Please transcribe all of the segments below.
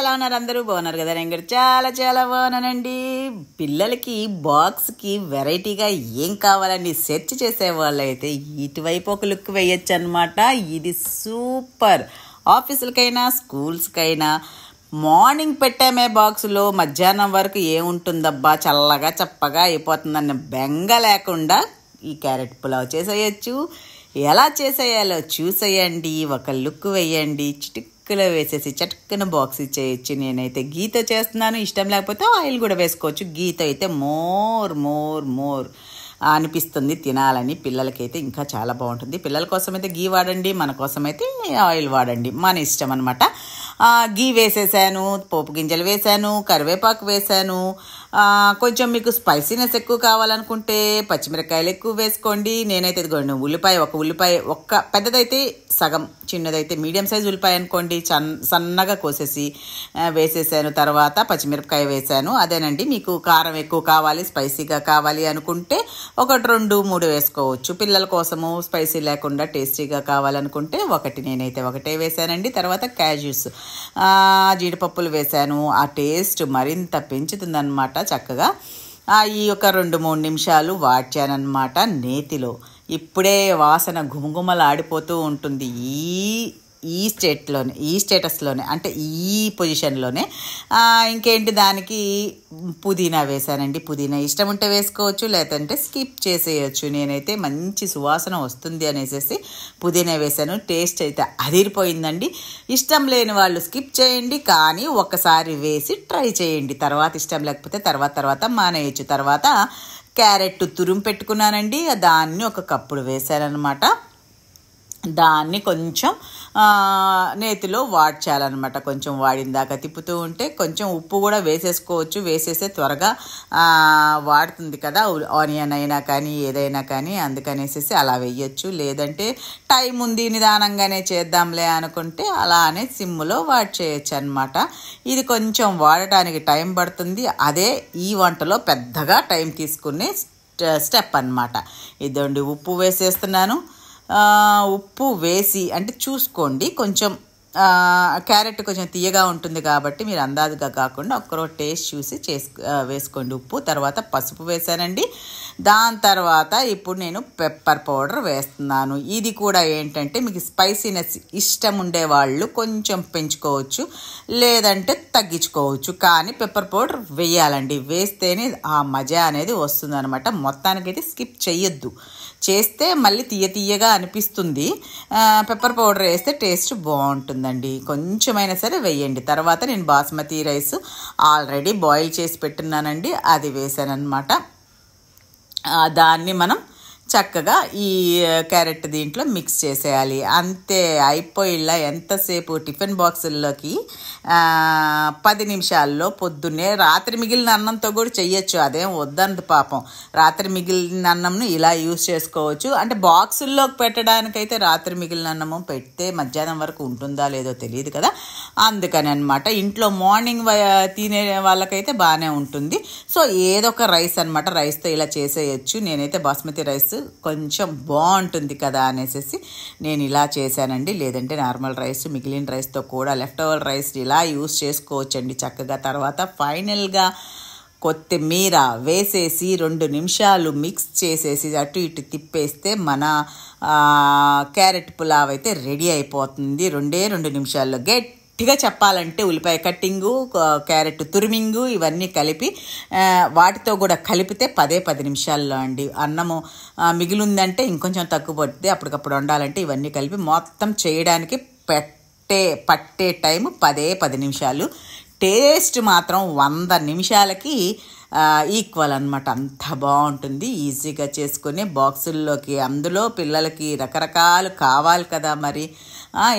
ఎలా ఉన్నారు? అందరూ బాగున్నారు కదా? నేను కూడా చాలా చాలా బాగున్నానండి. పిల్లలకి బాక్స్కి వెరైటీగా ఏం కావాలని సెర్చ్ చేసే వాళ్ళైతే ఇటువైపు ఒక లుక్ వేయచ్చు అనమాట. ఇది సూపర్. ఆఫీసులకైనా స్కూల్స్కైనా మార్నింగ్ పెట్టామే బాక్సులో మధ్యాహ్నం వరకు ఏముంటుందబ్బా, చల్లగా చప్పగా అయిపోతుందన్న బెంగ లేకుండా ఈ క్యారెట్ పులావ్ చేసేయచ్చు. ఎలా చేసేయాలో చూసేయండి, ఒక లుక్ వేయండి, చిటిక్కులో వేసేసి చటుక్కున బాక్స్ ఇచ్చేయచ్చు. నేనైతే గీతో చేస్తున్నాను, ఇష్టం లేకపోతే ఆయిల్ కూడా వేసుకోవచ్చు. గీతో అయితే మోర్ అనిపిస్తుంది తినాలని. పిల్లలకైతే ఇంకా చాలా బాగుంటుంది. పిల్లల కోసం అయితే గీ వాడండి, మన కోసం అయితే ఆయిల్ వాడండి, మన ఇష్టం అనమాట. గీ వేసేసాను, పోపు గింజలు వేసాను, కరివేపాకు వేసాను. కొంచెం మీకు స్పైసీనెస్ ఎక్కువ కావాలనుకుంటే పచ్చిమిరకాయలు ఎక్కువ వేసుకోండి. నేనైతే ఇదిగోండి ఒక ఉల్లిపాయ ఒక్క పెద్దదైతే సగం, చిన్నదైతే మీడియం సైజ్ ఉల్లిపాయ అనుకోండి, సన్నగా కోసేసి వేసేసాను. తర్వాత పచ్చిమిరపకాయ వేసాను. అదేనండి, మీకు కారం ఎక్కువ కావాలి, స్పైసీగా కావాలి అనుకుంటే 1, 2, 3 వేసుకోవచ్చు. పిల్లల కోసము స్పైసీ లేకుండా టేస్టీగా కావాలనుకుంటే నేనైతే ఒకటే వేసానండి. తర్వాత క్యాష్యూస్, జీడిపప్పులు వేసాను. ఆ టేస్ట్ మరింత పెంచుతుందన్నమాట. చక్కగా ఈ ఒక 2-3 నిమిషాలు వాడ్చానమాట నేతిలో. ఇప్పుడే వాసన గుమగుమలాడిపోతూ ఉంటుంది ఈ స్టేటస్లోనే, అంటే ఈ పొజిషన్లోనే. ఇంకేంటి, దానికి పుదీనా వేసానండి. పుదీనా ఇష్టం ఉంటే వేసుకోవచ్చు, లేదంటే స్కిప్ చేసేయచ్చు. నేనైతే మంచి సువాసన వస్తుంది అనేసి పుదీనా వేసాను. టేస్ట్ అయితే అదిరిపోయిందండి. ఇష్టం లేని వాళ్ళు స్కిప్ చేయండి, కానీ ఒకసారి వేసి ట్రై చేయండి. తర్వాత ఇష్టం లేకపోతే తర్వాత మానేయచ్చు. తర్వాత క్యారెట్ తురుము పెట్టుకున్నానండి, దాన్ని ఒక కప్పుడు వేసానమాట. దాన్ని కొంచెం నేతిలో వాడ్చాలన్నమాట. కొంచెం వాడిన దాకా తిప్పుతూ ఉంటే కొంచెం ఉప్పు కూడా వేసేసుకోవచ్చు. వేసేస్తే త్వరగా వాడుతుంది కదా, ఆనియన్ అయినా కానీ ఏదైనా కానీ. అందుకనేసి అలా వేయచ్చు. లేదంటే టైం ఉంది, నిదానంగానే చేద్దాంలే అనుకుంటే అలానే సిమ్లో వాడ్చేయచ్చు అనమాట. ఇది కొంచెం వాడటానికి టైం పడుతుంది. అదే ఈ వంటలో పెద్దగా టైం తీసుకునే స్టెప్ అనమాట. ఇదండి, ఉప్పు వేసేస్తున్నాను. ఉప్పు వేసి అంటే చూసుకోండి, కొంచెం క్యారెట్ కొంచెం తీయగా ఉంటుంది కాబట్టి మీరు అందాజుగా కాకుండా ఒక్కరో టేస్ట్ చూసి వేసుకోండి ఉప్పు. తర్వాత పసుపు వేసానండి. దాని తర్వాత ఇప్పుడు నేను పెప్పర్ పౌడర్ వేస్తున్నాను. ఇది కూడా ఏంటంటే మీకు స్పైసీనెస్ ఇష్టం ఉండేవాళ్ళు కొంచెం పెంచుకోవచ్చు, లేదంటే తగ్గించుకోవచ్చు. కానీ పెప్పర్ పౌడర్ వేయాలండి. వేస్తేనే ఆ మజా అనేది వస్తుంది అనమాట. మొత్తానికైతే స్కిప్ చెయ్యొద్దు. చేస్తే మళ్ళీ తీయగా అనిపిస్తుంది. పెప్పర్ పౌడర్ వేస్తే టేస్ట్ బాగుంటుందండి. కొంచెమైనా సరే వేయండి. తర్వాత నేను బాస్మతి రైస్ ఆల్రెడీ బాయిల్ చేసి పెట్టున్నానండి, అది వేసానమాట. దాన్ని మనం చక్కగా ఈ క్యారెట్ దీంట్లో మిక్స్ చేసేయాలి. అంతే, అయిపోయిలా. ఎంతసేపు టిఫిన్ బాక్సుల్లోకి 10 నిమిషాల్లో పొద్దున్నే రాత్రి మిగిలిన అన్నంతో కూడా చెయ్యొచ్చు. అదేం వద్దంత పాపం. రాత్రి మిగిలిన అన్నంను ఇలా యూజ్ చేసుకోవచ్చు. అంటే బాక్సుల్లోకి పెట్టడానికైతే రాత్రి మిగిలిన అన్నము పెడితే మధ్యాహ్నం వరకు ఉంటుందా లేదో తెలియదు కదా, అందుకని అనమాట. ఇంట్లో మార్నింగ్ తినే వాళ్ళకైతే బాగానే ఉంటుంది. సో ఏదో ఒక రైస్ అనమాట, రైస్తో ఇలా చేసేయచ్చు. నేనైతే బాస్మతి రైస్ కొంచెం బాగుంటుంది కదా అనేసి నేను ఇలా చేశానండి. లేదంటే నార్మల్ రైస్, మిగిలిన రైస్తో కూడా లెఫ్ట్ ఓవర్ రైస్ ఇలా యూస్ చేసుకోవచ్చండి చక్కగా. తర్వాత ఫైనల్గా కొత్తిమీర వేసేసి 2 నిమిషాలు మిక్స్ చేసేసి అటు ఇటు తిప్పేస్తే మన క్యారెట్ పులావ్ అయితే రెడీ అయిపోతుంది. 2 నిమిషాల్లో. గట్టిగా చెప్పాలంటే ఉల్లిపాయ కట్టింగు, క్యారెట్ తురిమింగు ఇవన్నీ కలిపి వాటితో కూడా కలిపితే 10 నిమిషాల్లో అండి. అన్నము మిగిలిందంటే ఇంకొంచెం తక్కువ పడితే అప్పటికప్పుడు వండాలంటే ఇవన్నీ కలిపి మొత్తం చేయడానికి పట్టే టైం 10 నిమిషాలు. టేస్ట్ మాత్రం 100 నిమిషాలకి ఈక్వల్ అనమాట. అంత బాగుంటుంది. ఈజీగా చేసుకుని బాక్సుల్లోకి, అందులో పిల్లలకి రకరకాలు కావాలి కదా మరి,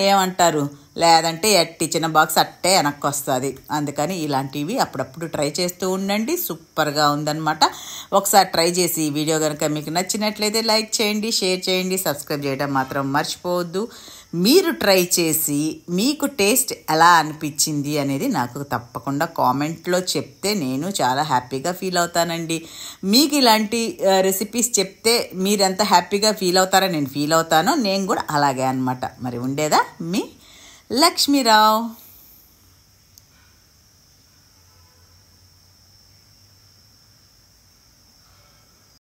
ఏమంటారు, లేదంటే ఇచ్చిన బాక్స్ అట్టే వెనక్కి వస్తుంది. అందుకని ఇలాంటివి అప్పుడప్పుడు ట్రై చేస్తూ ఉండండి. సూపర్గా ఉందన్నమాట. ఒకసారి ట్రై చేసి వీడియో కనుక మీకు నచ్చినట్లయితే లైక్ చేయండి, షేర్ చేయండి, సబ్స్క్రైబ్ చేయడం మాత్రం మర్చిపోవద్దు. మీరు ట్రై చేసి మీకు టేస్ట్ ఎలా అనిపించింది అనేది నాకు తప్పకుండా కామెంట్లో చెప్తే నేను చాలా హ్యాపీగా ఫీల్ అవుతానండి. మీకు ఇలాంటి రెసిపీస్ చెప్తే మీరు ఎంత హ్యాపీగా ఫీల్ అవుతారో నేను ఫీల్ అవుతాను. నేను కూడా అలాగే అనమాట. మరి ఉండేదా మీ లక్ష్మీరావు.